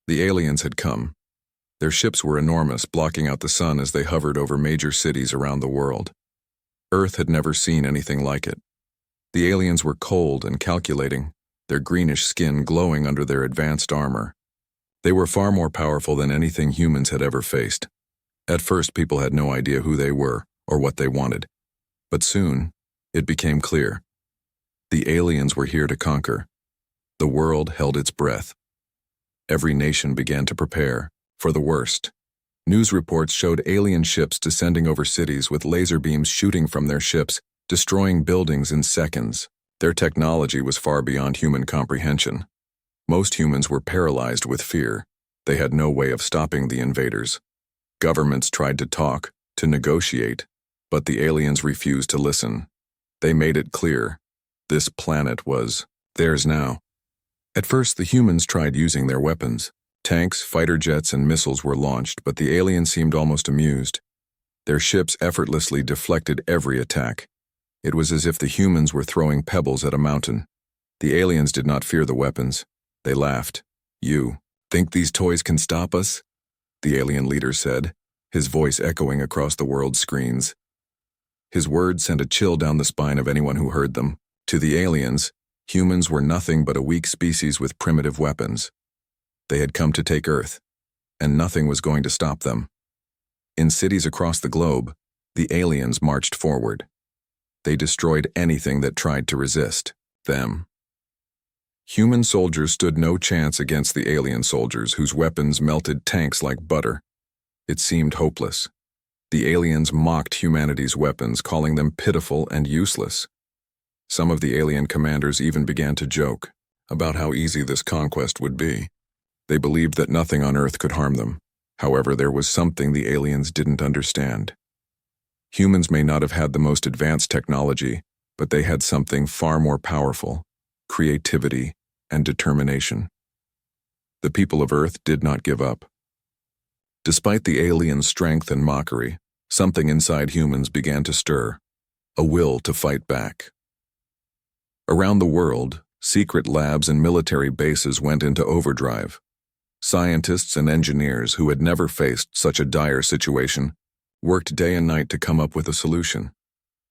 The aliens had come. Their ships were enormous, blocking out the sun as they hovered over major cities around the world. Earth had never seen anything like it. The aliens were cold and calculating, their greenish skin glowing under their advanced armor. They were far more powerful than anything humans had ever faced. At first, people had no idea who they were or what they wanted. But soon, it became clear. The aliens were here to conquer. The world held its breath. Every nation began to prepare for the worst. News reports showed alien ships descending over cities with laser beams shooting from their ships, destroying buildings in seconds. Their technology was far beyond human comprehension. Most humans were paralyzed with fear. They had no way of stopping the invaders. Governments tried to talk, to negotiate, but the aliens refused to listen. They made it clear. This planet was theirs now. At first, the humans tried using their weapons. Tanks, fighter jets, and missiles were launched, but the aliens seemed almost amused. Their ships effortlessly deflected every attack. It was as if the humans were throwing pebbles at a mountain. The aliens did not fear the weapons. They laughed. "You think these toys can stop us?" the alien leader said, his voice echoing across the world's screens. His words sent a chill down the spine of anyone who heard them. To the aliens, humans were nothing but a weak species with primitive weapons. They had come to take Earth, and nothing was going to stop them. In cities across the globe, the aliens marched forward. They destroyed anything that tried to resist them. Human soldiers stood no chance against the alien soldiers whose weapons melted tanks like butter. It seemed hopeless. The aliens mocked humanity's weapons, calling them pitiful and useless. Some of the alien commanders even began to joke about how easy this conquest would be. They believed that nothing on Earth could harm them. However, there was something the aliens didn't understand. Humans may not have had the most advanced technology, but they had something far more powerful: creativity and determination. The people of Earth did not give up. Despite the aliens' strength and mockery, something inside humans began to stir, a will to fight back. Around the world, secret labs and military bases went into overdrive. Scientists and engineers who had never faced such a dire situation worked day and night to come up with a solution.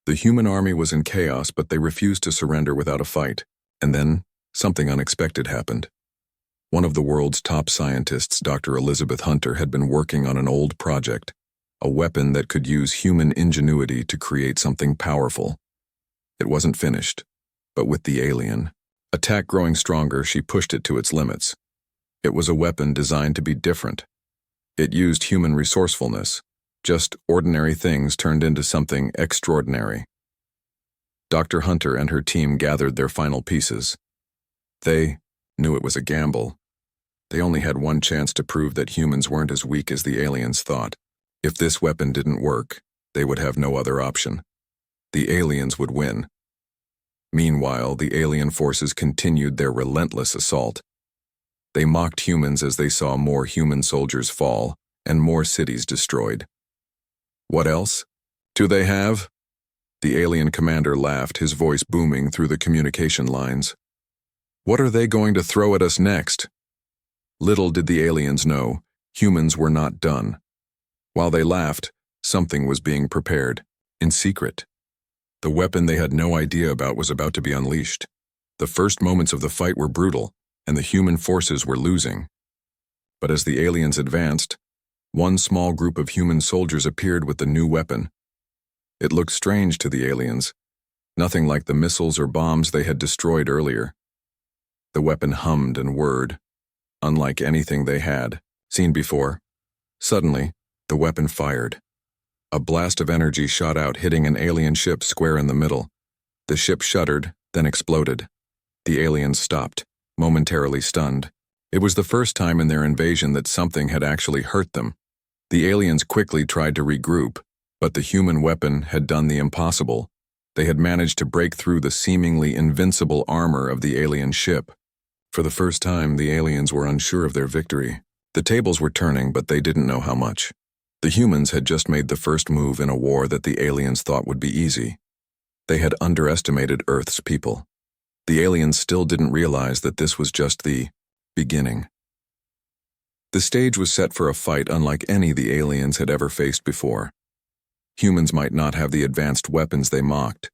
The human army was in chaos, but they refused to surrender without a fight. And then, something unexpected happened. One of the world's top scientists, Dr. Elizabeth Hunter, had been working on an old project, a weapon that could use human ingenuity to create something powerful. It wasn't finished, but with the alien attack growing stronger, she pushed it to its limits. It was a weapon designed to be different. It used human resourcefulness. Just ordinary things turned into something extraordinary. Dr. Hunter and her team gathered their final pieces. They knew it was a gamble. They only had one chance to prove that humans weren't as weak as the aliens thought. If this weapon didn't work, they would have no other option. The aliens would win. Meanwhile, the alien forces continued their relentless assault. They mocked humans as they saw more human soldiers fall and more cities destroyed. "What else do they have?" The alien commander laughed, his voice booming through the communication lines. "What are they going to throw at us next?" Little did the aliens know, humans were not done. While they laughed, something was being prepared, in secret. The weapon they had no idea about was about to be unleashed. The first moments of the fight were brutal, and the human forces were losing. But as the aliens advanced, one small group of human soldiers appeared with the new weapon. It looked strange to the aliens, nothing like the missiles or bombs they had destroyed earlier. The weapon hummed and whirred, unlike anything they had seen before. Suddenly, the weapon fired. A blast of energy shot out, hitting an alien ship square in the middle. The ship shuddered, then exploded. The aliens stopped, momentarily stunned. It was the first time in their invasion that something had actually hurt them. The aliens quickly tried to regroup, but the human weapon had done the impossible. They had managed to break through the seemingly invincible armor of the alien ship. For the first time, the aliens were unsure of their victory. The tables were turning, but they didn't know how much. The humans had just made the first move in a war that the aliens thought would be easy. They had underestimated Earth's people. The aliens still didn't realize that this was just the beginning. The stage was set for a fight unlike any the aliens had ever faced before. Humans might not have the advanced weapons they mocked,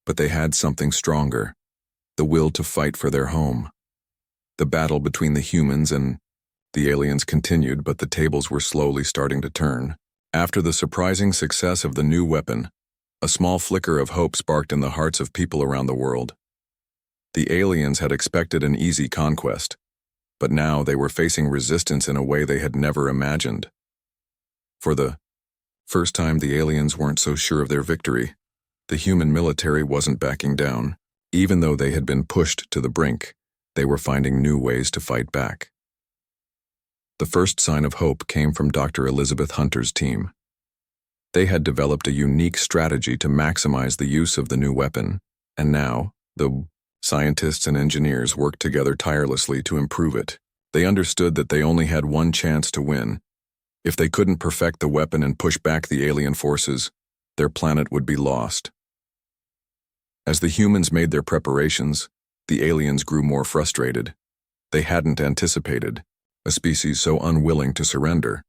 but they had something stronger: the will to fight for their home. The battle between the humans and the aliens continued, but the tables were slowly starting to turn. After the surprising success of the new weapon, a small flicker of hope sparked in the hearts of people around the world. The aliens had expected an easy conquest, but now they were facing resistance in a way they had never imagined. For the first time, the aliens weren't so sure of their victory. The human military wasn't backing down. Even though they had been pushed to the brink, they were finding new ways to fight back. The first sign of hope came from Dr. Elizabeth Hunter's team. They had developed a unique strategy to maximize the use of the new weapon, and now, the scientists and engineers worked together tirelessly to improve it. They understood that they only had one chance to win. If they couldn't perfect the weapon and push back the alien forces, their planet would be lost. As the humans made their preparations, the aliens grew more frustrated. They hadn't anticipated a species so unwilling to surrender.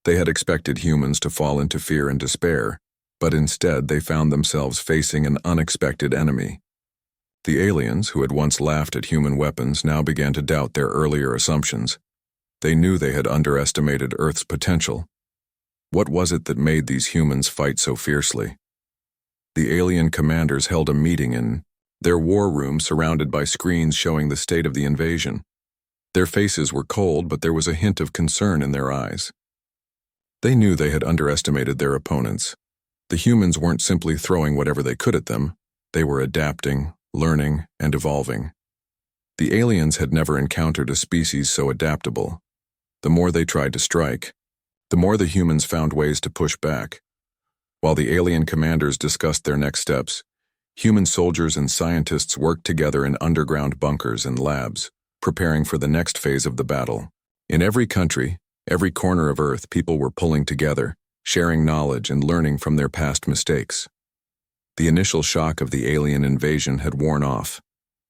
They had expected humans to fall into fear and despair, but instead they found themselves facing an unexpected enemy. The aliens, who had once laughed at human weapons, now began to doubt their earlier assumptions. They knew they had underestimated Earth's potential. What was it that made these humans fight so fiercely? The alien commanders held a meeting in their war room, surrounded by screens showing the state of the invasion. Their faces were cold, but there was a hint of concern in their eyes. They knew they had underestimated their opponents. The humans weren't simply throwing whatever they could at them. They were adapting, learning, and evolving. The aliens had never encountered a species so adaptable. The more they tried to strike, the more the humans found ways to push back. While the alien commanders discussed their next steps, human soldiers and scientists worked together in underground bunkers and labs, preparing for the next phase of the battle. In every country, every corner of Earth, people were pulling together, sharing knowledge and learning from their past mistakes. The initial shock of the alien invasion had worn off,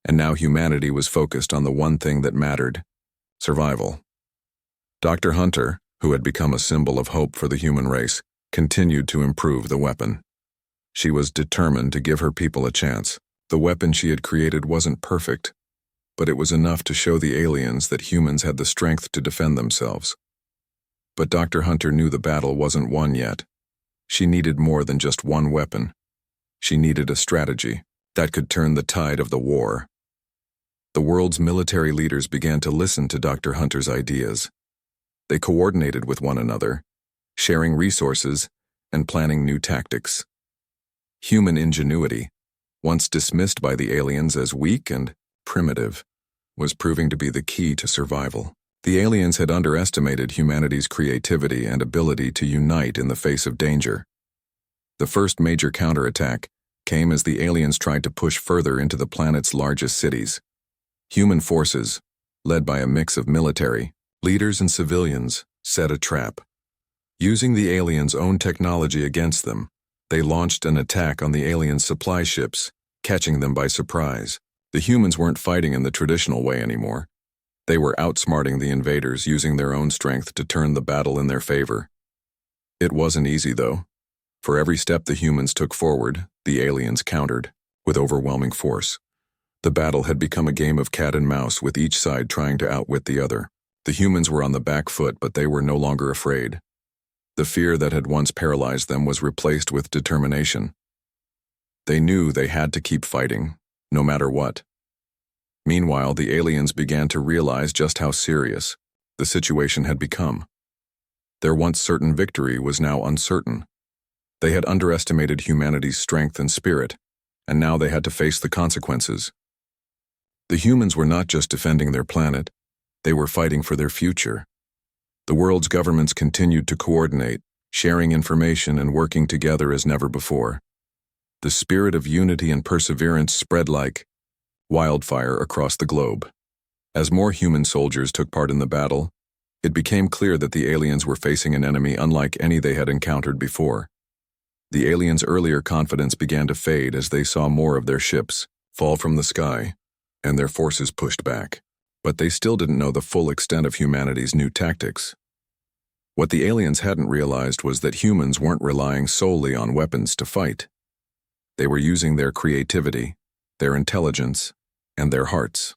and now humanity was focused on the one thing that mattered: survival. Dr. Hunter, who had become a symbol of hope for the human race, continued to improve the weapon. She was determined to give her people a chance. The weapon she had created wasn't perfect, but it was enough to show the aliens that humans had the strength to defend themselves. But Dr. Hunter knew the battle wasn't won yet. She needed more than just one weapon. She needed a strategy that could turn the tide of the war. The world's military leaders began to listen to Dr. Hunter's ideas. They coordinated with one another, sharing resources and planning new tactics. Human ingenuity, once dismissed by the aliens as weak and primitive, was proving to be the key to survival. The aliens had underestimated humanity's creativity and ability to unite in the face of danger. The first major counterattack came as the aliens tried to push further into the planet's largest cities. Human forces, led by a mix of military, leaders and civilians, set a trap. Using the aliens' own technology against them, they launched an attack on the aliens' supply ships, catching them by surprise. The humans weren't fighting in the traditional way anymore. They were outsmarting the invaders, using their own strength to turn the battle in their favor. It wasn't easy, though. For every step the humans took forward, the aliens countered, with overwhelming force. The battle had become a game of cat and mouse, with each side trying to outwit the other. The humans were on the back foot, but they were no longer afraid. The fear that had once paralyzed them was replaced with determination. They knew they had to keep fighting, no matter what. Meanwhile, the aliens began to realize just how serious the situation had become. Their once certain victory was now uncertain. They had underestimated humanity's strength and spirit, and now they had to face the consequences. The humans were not just defending their planet, they were fighting for their future. The world's governments continued to coordinate, sharing information and working together as never before. The spirit of unity and perseverance spread like wildfire across the globe. As more human soldiers took part in the battle, it became clear that the aliens were facing an enemy unlike any they had encountered before. The aliens' earlier confidence began to fade as they saw more of their ships fall from the sky, and their forces pushed back. But they still didn't know the full extent of humanity's new tactics. What the aliens hadn't realized was that humans weren't relying solely on weapons to fight. They were using their creativity, their intelligence, and their hearts.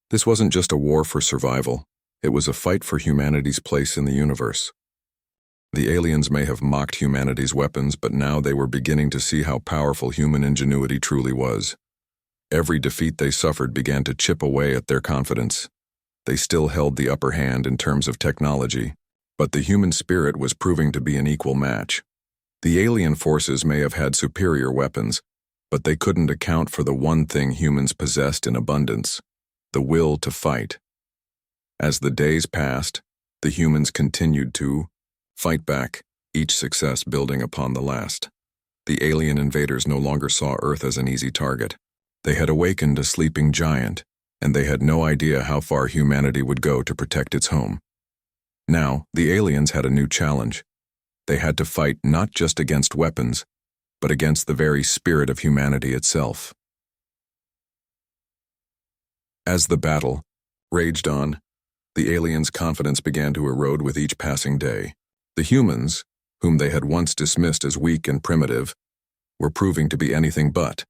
This wasn't just a war for survival, it was a fight for humanity's place in the universe. The aliens may have mocked humanity's weapons, but now they were beginning to see how powerful human ingenuity truly was. Every defeat they suffered began to chip away at their confidence. They still held the upper hand in terms of technology, but the human spirit was proving to be an equal match. The alien forces may have had superior weapons, but they couldn't account for the one thing humans possessed in abundance: the will to fight. As the days passed, the humans continued to fight back, each success building upon the last. The alien invaders no longer saw Earth as an easy target. They had awakened a sleeping giant, and they had no idea how far humanity would go to protect its home. Now, the aliens had a new challenge. They had to fight not just against weapons, but against the very spirit of humanity itself. As the battle raged on, the aliens' confidence began to erode with each passing day. The humans, whom they had once dismissed as weak and primitive, were proving to be anything but.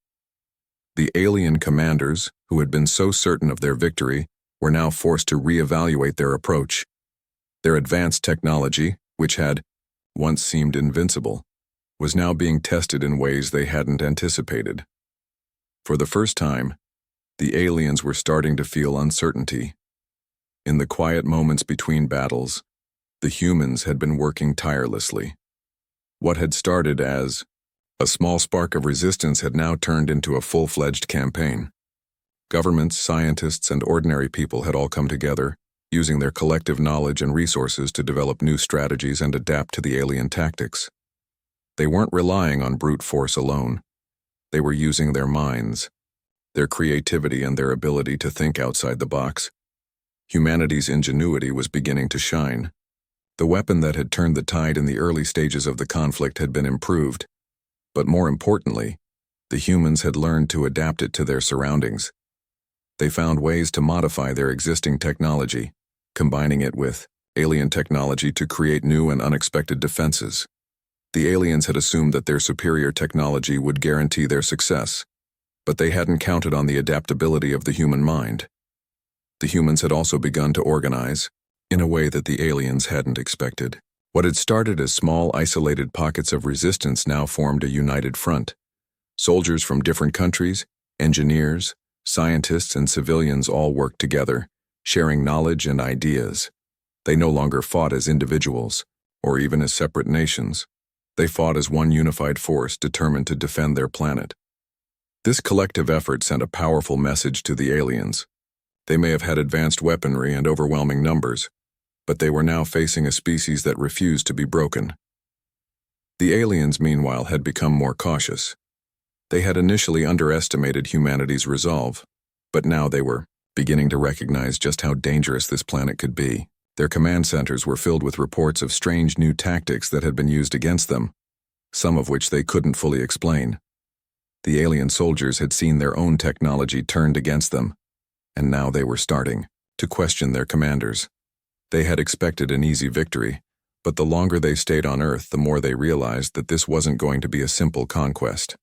The alien commanders, who had been so certain of their victory, were now forced to reevaluate their approach. Their advanced technology, which had once seemed invincible, was now being tested in ways they hadn't anticipated. For the first time, the aliens were starting to feel uncertainty. In the quiet moments between battles, the humans had been working tirelessly. What had started as a small spark of resistance had now turned into a full-fledged campaign. Governments, scientists, and ordinary people had all come together, using their collective knowledge and resources to develop new strategies and adapt to the alien tactics. They weren't relying on brute force alone. They were using their minds, their creativity, and their ability to think outside the box. Humanity's ingenuity was beginning to shine. The weapon that had turned the tide in the early stages of the conflict had been improved, but more importantly, the humans had learned to adapt it to their surroundings. They found ways to modify their existing technology, combining it with alien technology to create new and unexpected defenses. The aliens had assumed that their superior technology would guarantee their success, but they hadn't counted on the adaptability of the human mind. The humans had also begun to organize, in a way that the aliens hadn't expected. What had started as small, isolated pockets of resistance now formed a united front. Soldiers from different countries, engineers, scientists, and civilians all worked together, sharing knowledge and ideas. They no longer fought as individuals, or even as separate nations. They fought as one unified force determined to defend their planet. This collective effort sent a powerful message to the aliens. They may have had advanced weaponry and overwhelming numbers, but they were now facing a species that refused to be broken. The aliens, meanwhile, had become more cautious. They had initially underestimated humanity's resolve, but now they were beginning to recognize just how dangerous this planet could be. Their command centers were filled with reports of strange new tactics that had been used against them, some of which they couldn't fully explain. The alien soldiers had seen their own technology turned against them, and now they were starting to question their commanders. They had expected an easy victory, but the longer they stayed on Earth, the more they realized that this wasn't going to be a simple conquest.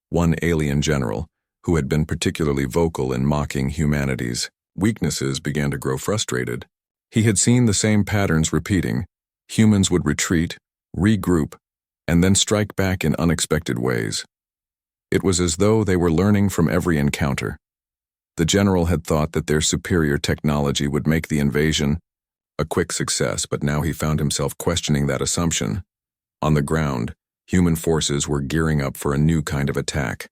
One alien general, who had been particularly vocal in mocking humanity's weaknesses, began to grow frustrated. He had seen the same patterns repeating. Humans would retreat, regroup, and then strike back in unexpected ways. It was as though they were learning from every encounter. The general had thought that their superior technology would make the invasion a quick success, but now he found himself questioning that assumption. On the ground, human forces were gearing up for a new kind of attack.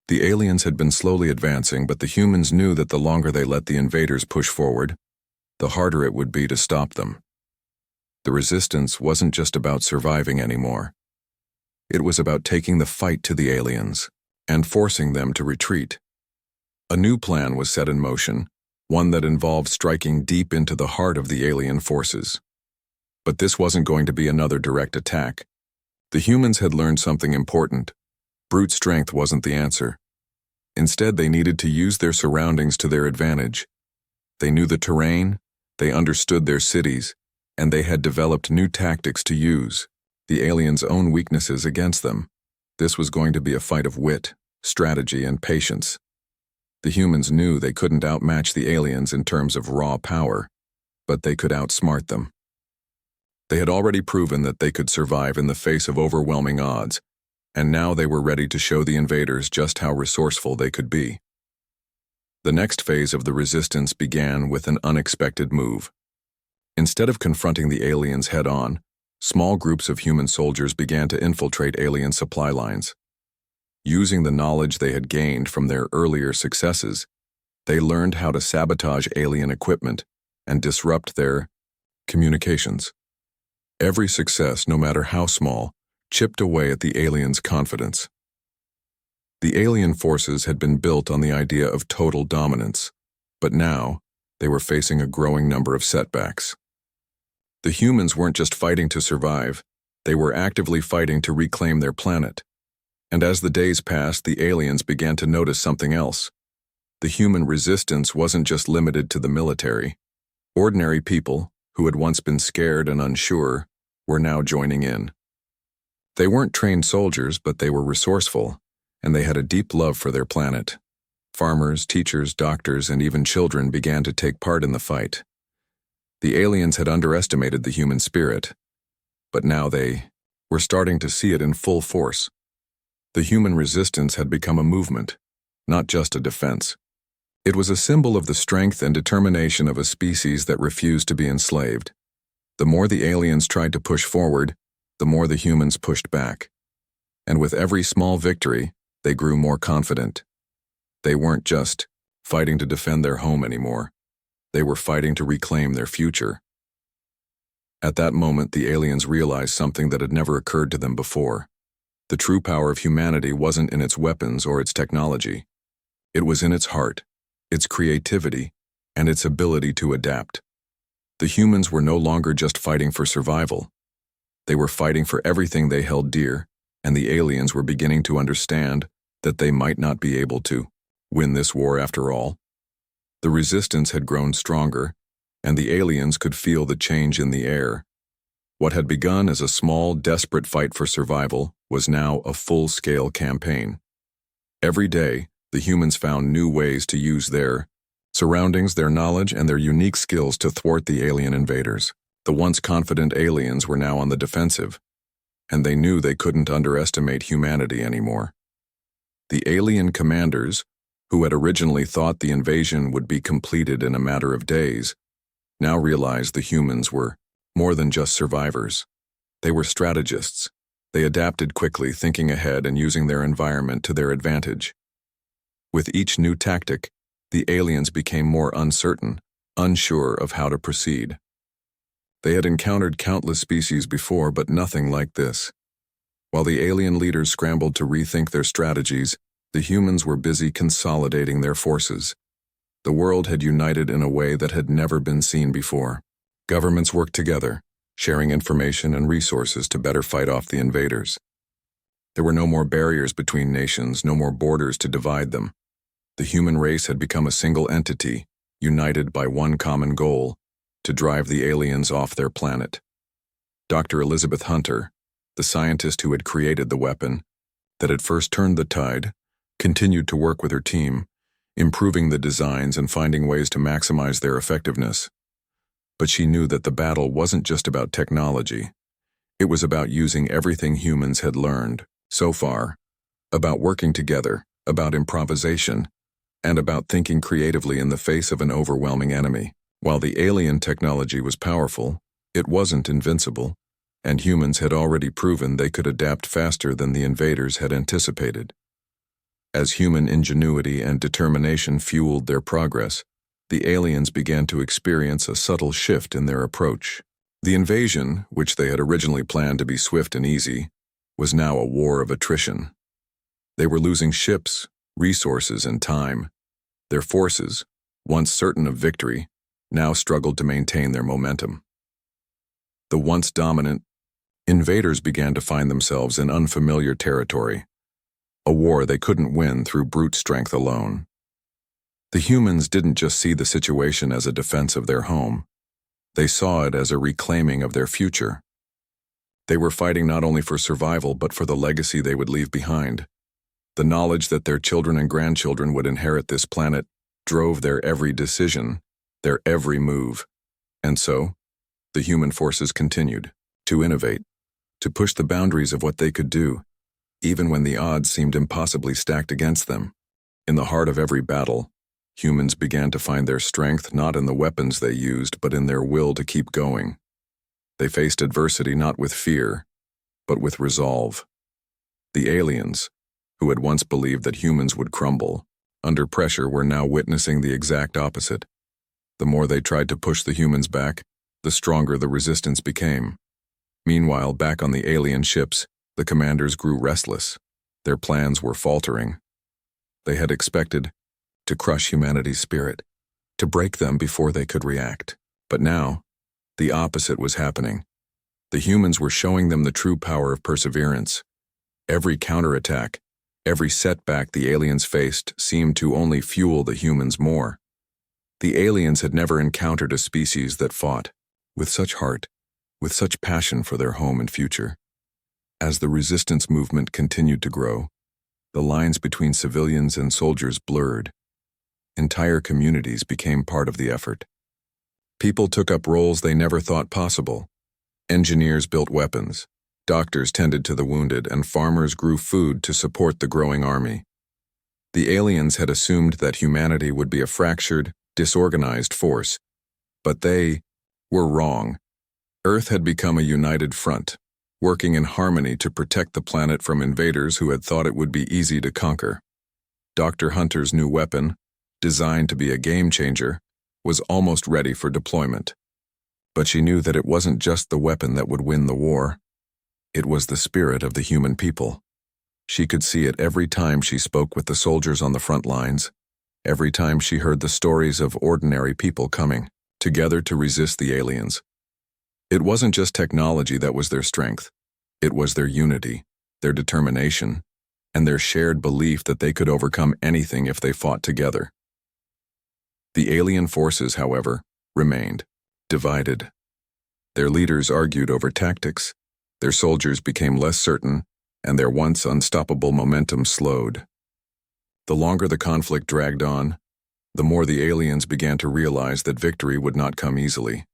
The aliens had been slowly advancing, but the humans knew that the longer they let the invaders push forward, the harder it would be to stop them. The resistance wasn't just about surviving anymore. It was about taking the fight to the aliens and forcing them to retreat. A new plan was set in motion, one that involved striking deep into the heart of the alien forces. But this wasn't going to be another direct attack. The humans had learned something important. Brute strength wasn't the answer. Instead, they needed to use their surroundings to their advantage. They knew the terrain, they understood their cities, and they had developed new tactics to use, the aliens' own weaknesses against them. This was going to be a fight of wit, strategy, and patience. The humans knew they couldn't outmatch the aliens in terms of raw power, but they could outsmart them. They had already proven that they could survive in the face of overwhelming odds, and now they were ready to show the invaders just how resourceful they could be. The next phase of the resistance began with an unexpected move. Instead of confronting the aliens head-on, small groups of human soldiers began to infiltrate alien supply lines. Using the knowledge they had gained from their earlier successes, they learned how to sabotage alien equipment and disrupt their communications. Every success, no matter how small, chipped away at the aliens' confidence. The alien forces had been built on the idea of total dominance, but now they were facing a growing number of setbacks. The humans weren't just fighting to survive, they were actively fighting to reclaim their planet. And as the days passed, the aliens began to notice something else. The human resistance wasn't just limited to the military. Ordinary people, who had once been scared and unsure, were now joining in. They weren't trained soldiers, but they were resourceful, and they had a deep love for their planet. Farmers, teachers, doctors, and even children began to take part in the fight. The aliens had underestimated the human spirit, but now they were starting to see it in full force. The human resistance had become a movement, not just a defense. It was a symbol of the strength and determination of a species that refused to be enslaved. The more the aliens tried to push forward, the more the humans pushed back. And with every small victory, they grew more confident. They weren't just fighting to defend their home anymore. They were fighting to reclaim their future. At that moment, the aliens realized something that had never occurred to them before. The true power of humanity wasn't in its weapons or its technology. It was in its heart, its creativity, and its ability to adapt. The humans were no longer just fighting for survival. They were fighting for everything they held dear, and the aliens were beginning to understand that they might not be able to win this war after all. The resistance had grown stronger, and the aliens could feel the change in the air. What had begun as a small, desperate fight for survival was now a full-scale campaign. Every day, the humans found new ways to use their surroundings, their knowledge, and their unique skills to thwart the alien invaders. The once confident aliens were now on the defensive, and they knew they couldn't underestimate humanity anymore. The alien commanders, who had originally thought the invasion would be completed in a matter of days, now realized the humans were more than just survivors. They were strategists. They adapted quickly, thinking ahead and using their environment to their advantage. With each new tactic, the aliens became more uncertain, unsure of how to proceed. They had encountered countless species before, but nothing like this. While the alien leaders scrambled to rethink their strategies, the humans were busy consolidating their forces. The world had united in a way that had never been seen before. Governments worked together, sharing information and resources to better fight off the invaders. There were no more barriers between nations, no more borders to divide them. The human race had become a single entity, united by one common goal: to drive the aliens off their planet. Dr. Elizabeth Hunter, the scientist who had created the weapon that had first turned the tide, continued to work with her team, improving the designs and finding ways to maximize their effectiveness. But she knew that the battle wasn't just about technology. It was about using everything humans had learned so far, about working together, about improvisation, and about thinking creatively in the face of an overwhelming enemy. While the alien technology was powerful, it wasn't invincible, and humans had already proven they could adapt faster than the invaders had anticipated. As human ingenuity and determination fueled their progress, the aliens began to experience a subtle shift in their approach. The invasion, which they had originally planned to be swift and easy, was now a war of attrition. They were losing ships, resources, and time. Their forces, once certain of victory, now struggled to maintain their momentum. The once dominant invaders began to find themselves in unfamiliar territory, a war they couldn't win through brute strength alone. The humans didn't just see the situation as a defense of their home. They saw it as a reclaiming of their future. They were fighting not only for survival but for the legacy they would leave behind. The knowledge that their children and grandchildren would inherit this planet drove their every decision, their every move. And so, the human forces continued to innovate, to push the boundaries of what they could do, even when the odds seemed impossibly stacked against them. In the heart of every battle, humans began to find their strength not in the weapons they used, but in their will to keep going. They faced adversity not with fear, but with resolve. The aliens, who had once believed that humans would crumble under pressure, were now witnessing the exact opposite. The more they tried to push the humans back, the stronger the resistance became. Meanwhile, back on the alien ships, the commanders grew restless. Their plans were faltering. They had expected to crush humanity's spirit, to break them before they could react. But now, the opposite was happening. The humans were showing them the true power of perseverance. Every counterattack, every setback the aliens faced seemed to only fuel the humans more. The aliens had never encountered a species that fought with such heart, with such passion for their home and future. As the resistance movement continued to grow, the lines between civilians and soldiers blurred. Entire communities became part of the effort. People took up roles they never thought possible. Engineers built weapons, doctors tended to the wounded, and farmers grew food to support the growing army. The aliens had assumed that humanity would be a fractured, disorganized force, but they were wrong. Earth had become a united front, working in harmony to protect the planet from invaders who had thought it would be easy to conquer. Dr. Hunter's new weapon, designed to be a game-changer, was almost ready for deployment. But she knew that it wasn't just the weapon that would win the war. It was the spirit of the human people. She could see it every time she spoke with the soldiers on the front lines, every time she heard the stories of ordinary people coming together to resist the aliens. It wasn't just technology that was their strength. It was their unity, their determination, and their shared belief that they could overcome anything if they fought together. The alien forces, however, remained divided. Their leaders argued over tactics, their soldiers became less certain, and their once unstoppable momentum slowed. The longer the conflict dragged on, the more the aliens began to realize that victory would not come easily.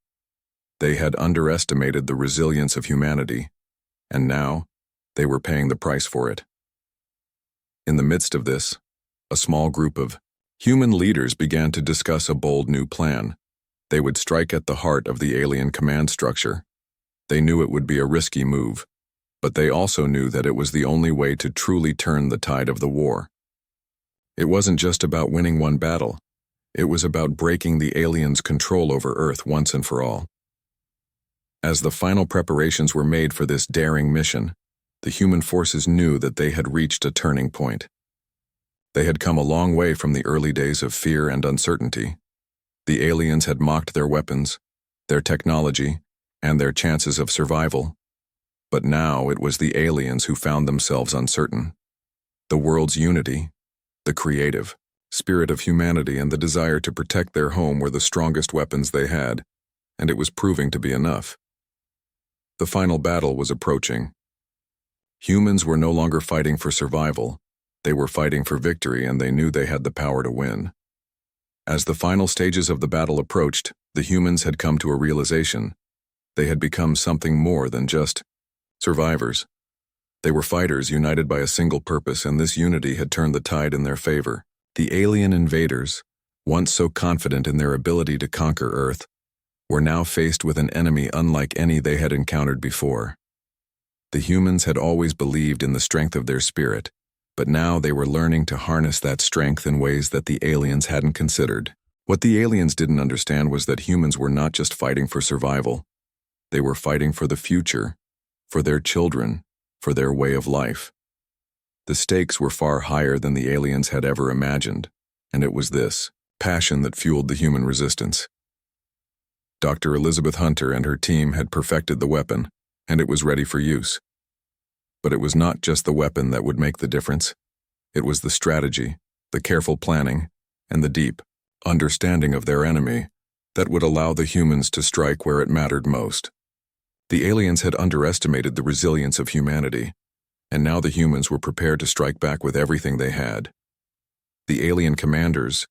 They had underestimated the resilience of humanity, and now they were paying the price for it. In the midst of this, a small group of human leaders began to discuss a bold new plan. They would strike at the heart of the alien command structure. They knew it would be a risky move, but they also knew that it was the only way to truly turn the tide of the war. It wasn't just about winning one battle. It was about breaking the aliens' control over Earth once and for all. As the final preparations were made for this daring mission, the human forces knew that they had reached a turning point. They had come a long way from the early days of fear and uncertainty. The aliens had mocked their weapons, their technology, and their chances of survival. But now it was the aliens who found themselves uncertain. The world's unity, the creative spirit of humanity, and the desire to protect their home were the strongest weapons they had, and it was proving to be enough. The final battle was approaching. Humans were no longer fighting for survival. They were fighting for victory, and they knew they had the power to win. As the final stages of the battle approached, the humans had come to a realization. They had become something more than just survivors. They were fighters united by a single purpose, and this unity had turned the tide in their favor. The alien invaders, once so confident in their ability to conquer Earth, were now faced with an enemy unlike any they had encountered before. The humans had always believed in the strength of their spirit, but now they were learning to harness that strength in ways that the aliens hadn't considered. What the aliens didn't understand was that humans were not just fighting for survival. They were fighting for the future, for their children, for their way of life. The stakes were far higher than the aliens had ever imagined, and it was this passion that fueled the human resistance. Dr. Elizabeth Hunter and her team had perfected the weapon, and it was ready for use. But it was not just the weapon that would make the difference. It was the strategy, the careful planning, and the deep understanding of their enemy that would allow the humans to strike where it mattered most. The aliens had underestimated the resilience of humanity, and now the humans were prepared to strike back with everything they had. The alien commanders,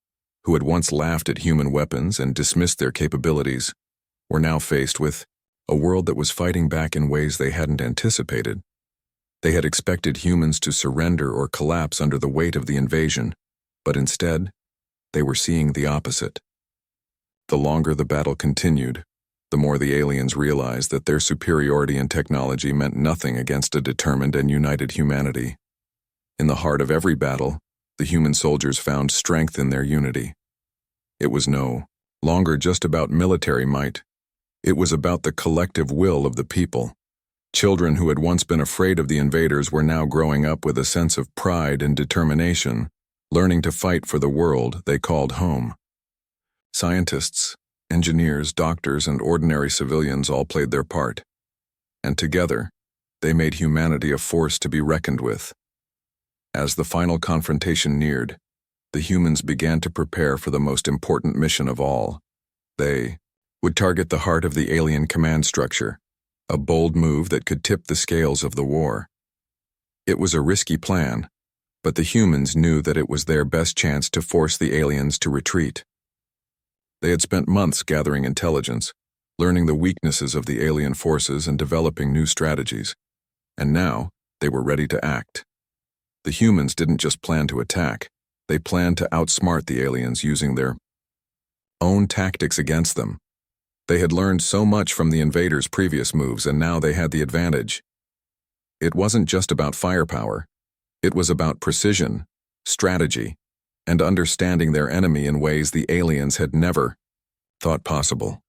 who had once laughed at human weapons and dismissed their capabilities, were now faced with a world that was fighting back in ways they hadn't anticipated. They had expected humans to surrender or collapse under the weight of the invasion, but instead, they were seeing the opposite. The longer the battle continued, the more the aliens realized that their superiority in technology meant nothing against a determined and united humanity. In the heart of every battle, the human soldiers found strength in their unity. It was no longer just about military might. It was about the collective will of the people. Children who had once been afraid of the invaders were now growing up with a sense of pride and determination, learning to fight for the world they called home. Scientists, engineers, doctors, and ordinary civilians all played their part, and together, they made humanity a force to be reckoned with. As the final confrontation neared, the humans began to prepare for the most important mission of all. They would target the heart of the alien command structure, a bold move that could tip the scales of the war. It was a risky plan, but the humans knew that it was their best chance to force the aliens to retreat. They had spent months gathering intelligence, learning the weaknesses of the alien forces and developing new strategies, and now they were ready to act. The humans didn't just plan to attack, they planned to outsmart the aliens using their own tactics against them. They had learned so much from the invaders' previous moves, and now they had the advantage. It wasn't just about firepower. It was about precision, strategy, and understanding their enemy in ways the aliens had never thought possible.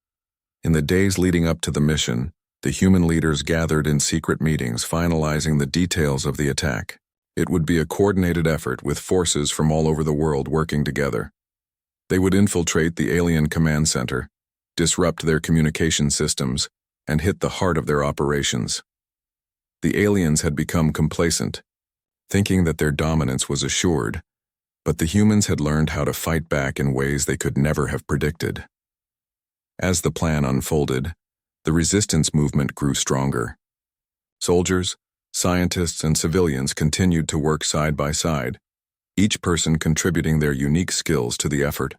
In the days leading up to the mission, the human leaders gathered in secret meetings, finalizing the details of the attack. It would be a coordinated effort with forces from all over the world working together. They would infiltrate the alien command center, disrupt their communication systems, and hit the heart of their operations. The aliens had become complacent, thinking that their dominance was assured, but the humans had learned how to fight back in ways they could never have predicted. As the plan unfolded, the resistance movement grew stronger. Soldiers, scientists, and civilians continued to work side by side, each person contributing their unique skills to the effort.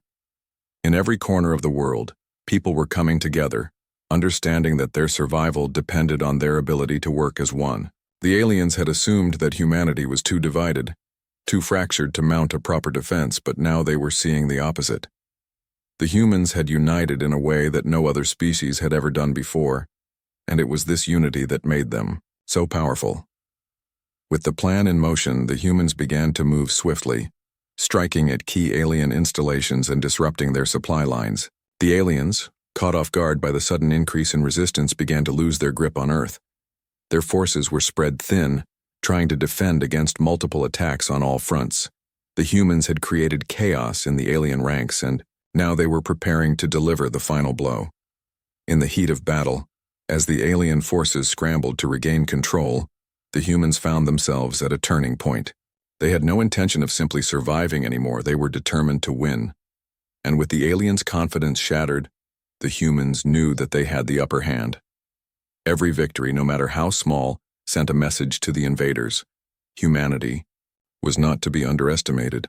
In every corner of the world, people were coming together, understanding that their survival depended on their ability to work as one. The aliens had assumed that humanity was too divided, too fractured to mount a proper defense, but now they were seeing the opposite. The humans had united in a way that no other species had ever done before, and it was this unity that made them so powerful. With the plan in motion, the humans began to move swiftly, striking at key alien installations and disrupting their supply lines. The aliens, caught off guard by the sudden increase in resistance, began to lose their grip on Earth. Their forces were spread thin, trying to defend against multiple attacks on all fronts. The humans had created chaos in the alien ranks, and now they were preparing to deliver the final blow. In the heat of battle, as the alien forces scrambled to regain control, the humans found themselves at a turning point. They had no intention of simply surviving anymore. They were determined to win. And with the aliens' confidence shattered, the humans knew that they had the upper hand. Every victory, no matter how small, sent a message to the invaders. Humanity was not to be underestimated.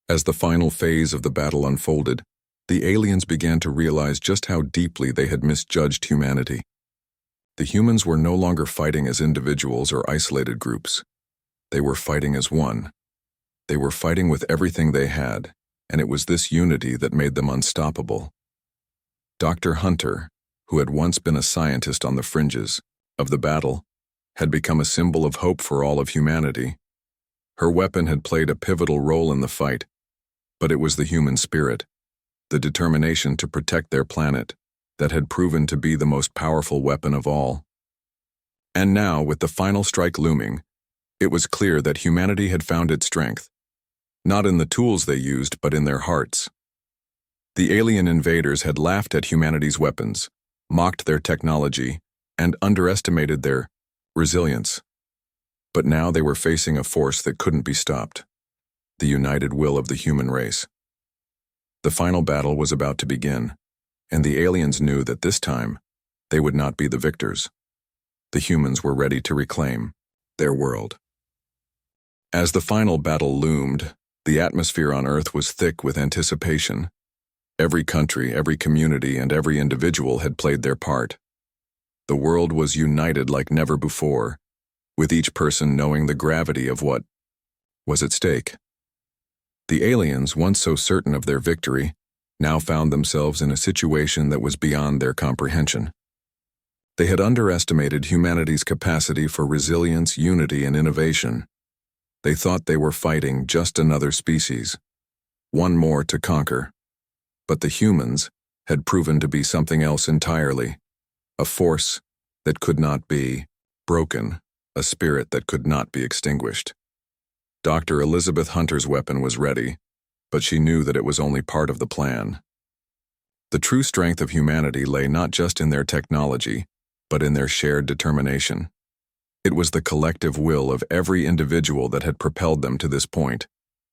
As the final phase of the battle unfolded, the aliens began to realize just how deeply they had misjudged humanity. The humans were no longer fighting as individuals or isolated groups. They were fighting as one. They were fighting with everything they had, and it was this unity that made them unstoppable. Dr. Hunter, who had once been a scientist on the fringes of the battle, had become a symbol of hope for all of humanity. Her weapon had played a pivotal role in the fight, but it was the human spirit, the determination to protect their planet, that had proven to be the most powerful weapon of all. And now, with the final strike looming, it was clear that humanity had found its strength, not in the tools they used, but in their hearts. The alien invaders had laughed at humanity's weapons, mocked their technology, and underestimated their resilience. But now they were facing a force that couldn't be stopped: the united will of the human race. The final battle was about to begin, and the aliens knew that this time, they would not be the victors. The humans were ready to reclaim their world. As the final battle loomed, the atmosphere on Earth was thick with anticipation. Every country, every community, and every individual had played their part. The world was united like never before, with each person knowing the gravity of what was at stake. The aliens, once so certain of their victory, now found themselves in a situation that was beyond their comprehension. They had underestimated humanity's capacity for resilience, unity, and innovation. They thought they were fighting just another species, one more to conquer. But the humans had proven to be something else entirely, a force that could not be broken, a spirit that could not be extinguished. Dr. Elizabeth Hunter's weapon was ready, but she knew that it was only part of the plan. The true strength of humanity lay not just in their technology, but in their shared determination. It was the collective will of every individual that had propelled them to this point,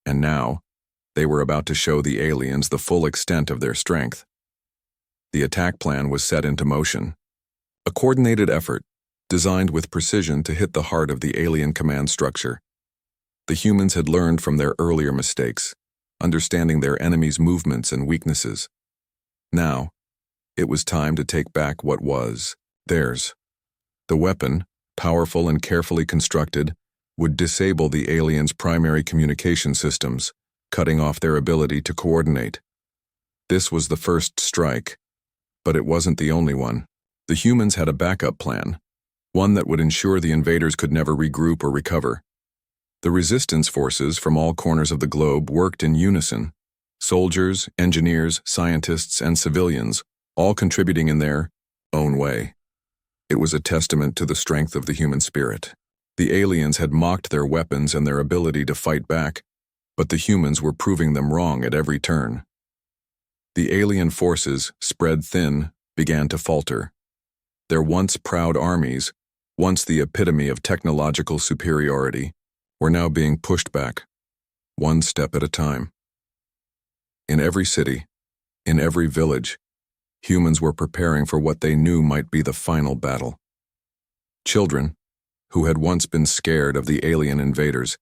and now, they were about to show the aliens the full extent of their strength. The attack plan was set into motion. A coordinated effort, designed with precision to hit the heart of the alien command structure. The humans had learned from their earlier mistakes, understanding their enemies' movements and weaknesses. Now, it was time to take back what was theirs. The weapon, powerful and carefully constructed, would disable the aliens' primary communication systems, cutting off their ability to coordinate. This was the first strike, but it wasn't the only one. The humans had a backup plan, one that would ensure the invaders could never regroup or recover. The resistance forces from all corners of the globe worked in unison. Soldiers, engineers, scientists, and civilians, all contributing in their own way. It was a testament to the strength of the human spirit. The aliens had mocked their weapons and their ability to fight back, but the humans were proving them wrong at every turn. The alien forces, spread thin, began to falter. Their once proud armies, once the epitome of technological superiority, were now being pushed back, one step at a time. In every city, in every village, humans were preparing for what they knew might be the final battle. Children, who had once been scared of the alien invaders,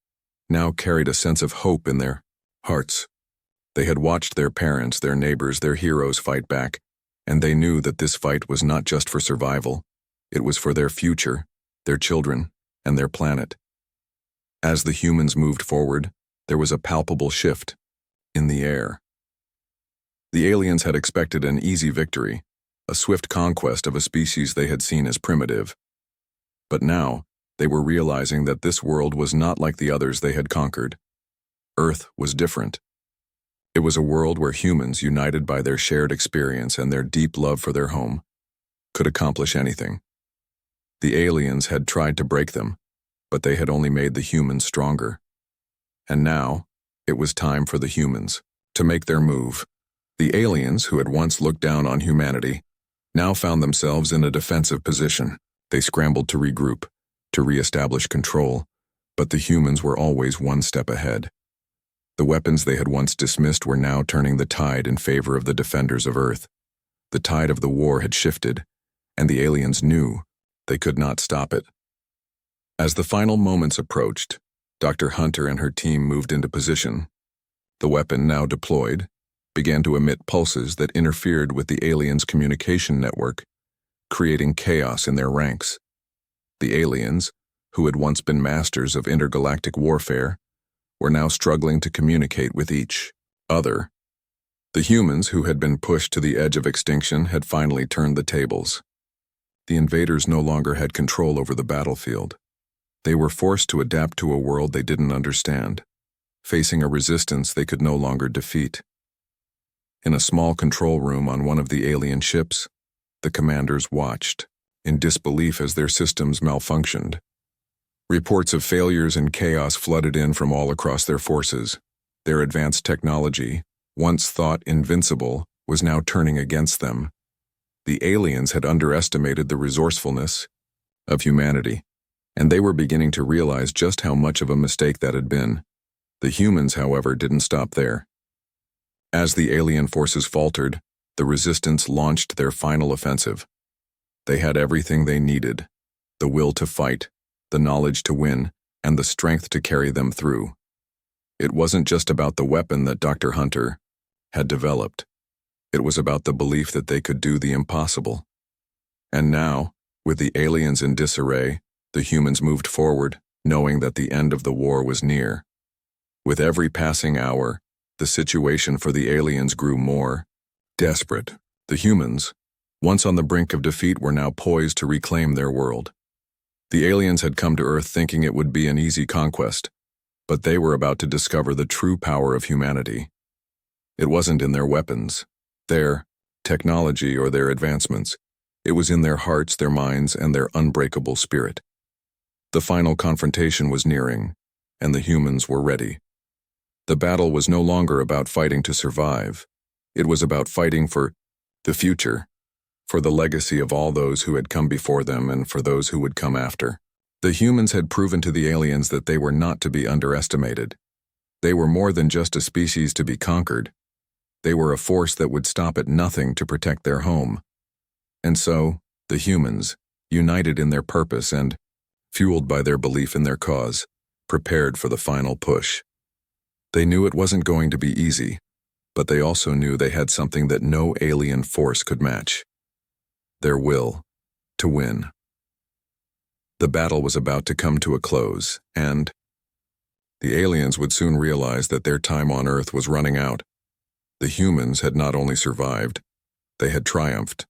now carried a sense of hope in their hearts. They had watched their parents, their neighbors, their heroes fight back, and they knew that this fight was not just for survival, it was for their future, their children, and their planet. As the humans moved forward, there was a palpable shift in the air. The aliens had expected an easy victory, a swift conquest of a species they had seen as primitive. But now, they were realizing that this world was not like the others they had conquered. Earth was different. It was a world where humans, united by their shared experience and their deep love for their home, could accomplish anything. The aliens had tried to break them, but they had only made the humans stronger. And now, it was time for the humans to make their move. The aliens, who had once looked down on humanity, now found themselves in a defensive position. They scrambled to regroup, to re-establish control, but the humans were always one step ahead. The weapons they had once dismissed were now turning the tide in favor of the defenders of Earth. The tide of the war had shifted, and the aliens knew they could not stop it. As the final moments approached, Dr. Hunter and her team moved into position. The weapon, now deployed, began to emit pulses that interfered with the aliens' communication network, creating chaos in their ranks. The aliens, who had once been masters of intergalactic warfare, were now struggling to communicate with each other. The humans, who had been pushed to the edge of extinction, had finally turned the tables. The invaders no longer had control over the battlefield. They were forced to adapt to a world they didn't understand, facing a resistance they could no longer defeat. In a small control room on one of the alien ships, the commanders watched, in disbelief as their systems malfunctioned. Reports of failures and chaos flooded in from all across their forces. Their advanced technology, once thought invincible, was now turning against them. The aliens had underestimated the resourcefulness of humanity, and they were beginning to realize just how much of a mistake that had been. The humans, however, didn't stop there. As the alien forces faltered, the resistance launched their final offensive. They had everything they needed: the will to fight, the knowledge to win, and the strength to carry them through. It wasn't just about the weapon that Dr. Hunter had developed. It was about the belief that they could do the impossible. And now, with the aliens in disarray, the humans moved forward, knowing that the end of the war was near. With every passing hour, the situation for the aliens grew more desperate. The humans, once on the brink of defeat, were now poised to reclaim their world. The aliens had come to Earth thinking it would be an easy conquest, but they were about to discover the true power of humanity. It wasn't in their weapons, their technology, or their advancements. It was in their hearts, their minds, and their unbreakable spirit. The final confrontation was nearing, and the humans were ready. The battle was no longer about fighting to survive. It was about fighting for the future, for the legacy of all those who had come before them and for those who would come after. The humans had proven to the aliens that they were not to be underestimated. They were more than just a species to be conquered. They were a force that would stop at nothing to protect their home. And so, the humans, united in their purpose and fueled by their belief in their cause, prepared for the final push. They knew it wasn't going to be easy, but they also knew they had something that no alien force could match: their will to win. The battle was about to come to a close, and the aliens would soon realize that their time on Earth was running out. The humans had not only survived, they had triumphed.